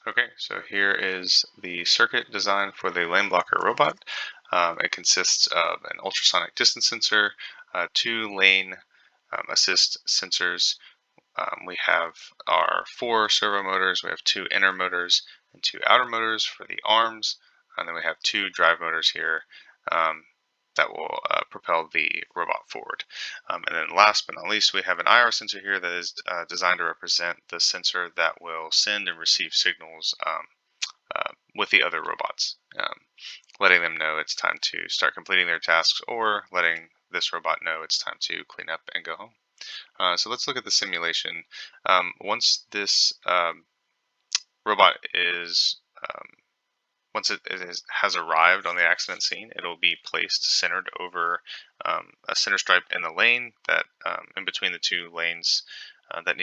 Okay, so here is the circuit design for the lane blocker robot. It consists of an ultrasonic distance sensor, two lane assist sensors. We have our four servo motors. We have two inner motors and two outer motors for the arms. And then we have two drive motors here um, that will propel the robot forward. And then last but not least, we have an IR sensor here that is designed to represent the sensor that will send and receive signals with the other robots, letting them know it's time to start completing their tasks or letting this robot know it's time to clean up and go home. So let's look at the simulation. Once this robot is once has arrived on the accident scene, it'll be placed centered over a center stripe in the lane that in between the two lanes that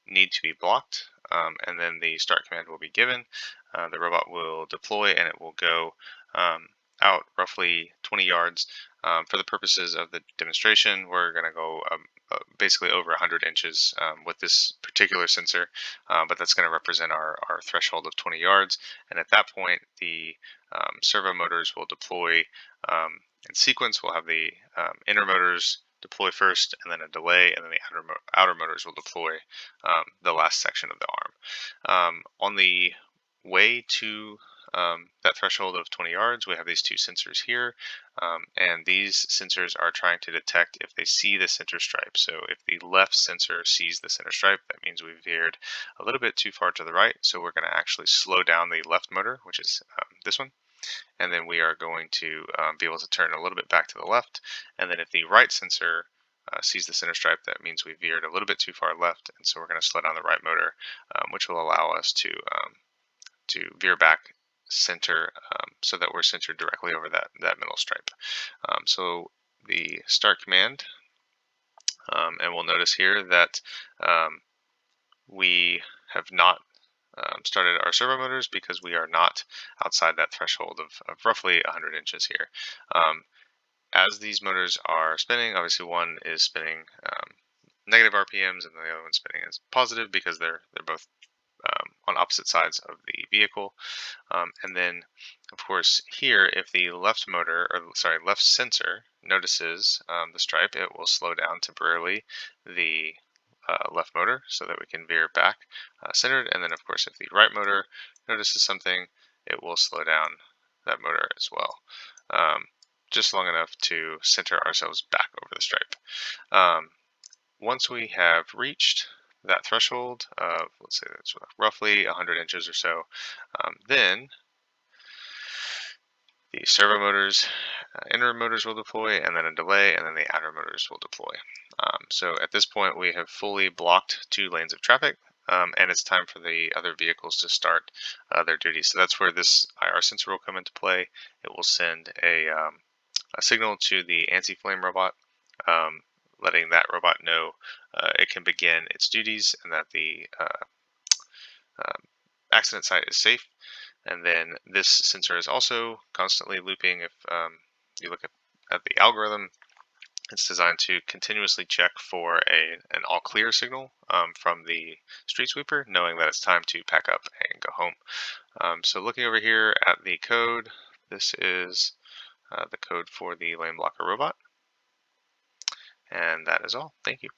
need to be blocked, and then the start command will be given. The robot will deploy and it will go out roughly 20 yards. For the purposes of the demonstration, we're going to go basically over 100 inches with this particular sensor, but that's going to represent our threshold of 20 yards. And at that point, the servo motors will deploy in sequence. We'll have the inner motors deploy first, and then a delay, and then the outer motors will deploy the last section of the arm. On the way to that threshold of 20 yards, we have these two sensors here, and these sensors are trying to detect if they see the center stripe. So if the left sensor sees the center stripe, that means we've veered a little bit too far to the right. So we're going to actually slow down the left motor, which is this one, and then we are going to be able to turn a little bit back to the left. And then if the right sensor sees the center stripe, that means we veered a little bit too far left, and so we're going to slow down the right motor, which will allow us to veer back center so that we're centered directly over that middle stripe. So the start command, and we'll notice here that we have not started our servo motors because we are not outside that threshold of roughly 100 inches here. As these motors are spinning, obviously one is spinning negative RPMs and the other one's spinning as positive because they're both on opposite sides of the vehicle. And then, of course, here, if the left motor, or sorry, left sensor notices the stripe, it will slow down temporarily the left motor so that we can veer back centered. And then, of course, if the right motor notices something, it will slow down that motor as well, just long enough to center ourselves back over the stripe. Once we have reached that threshold of, let's say that's roughly 100 inches or so, then the servo motors, inner motors will deploy, and then a delay, and then the outer motors will deploy. So at this point, we have fully blocked two lanes of traffic, and it's time for the other vehicles to start their duties. So that's where this IR sensor will come into play. It will send a signal to the anti-flame robot, letting that robot know it can begin its duties and that the accident site is safe. And then this sensor is also constantly looping. If you look at the algorithm, it's designed to continuously check for an all clear signal from the street sweeper, knowing that it's time to pack up and go home. So looking over here at the code, this is the code for the lane blocker robot. And that is all. Thank you.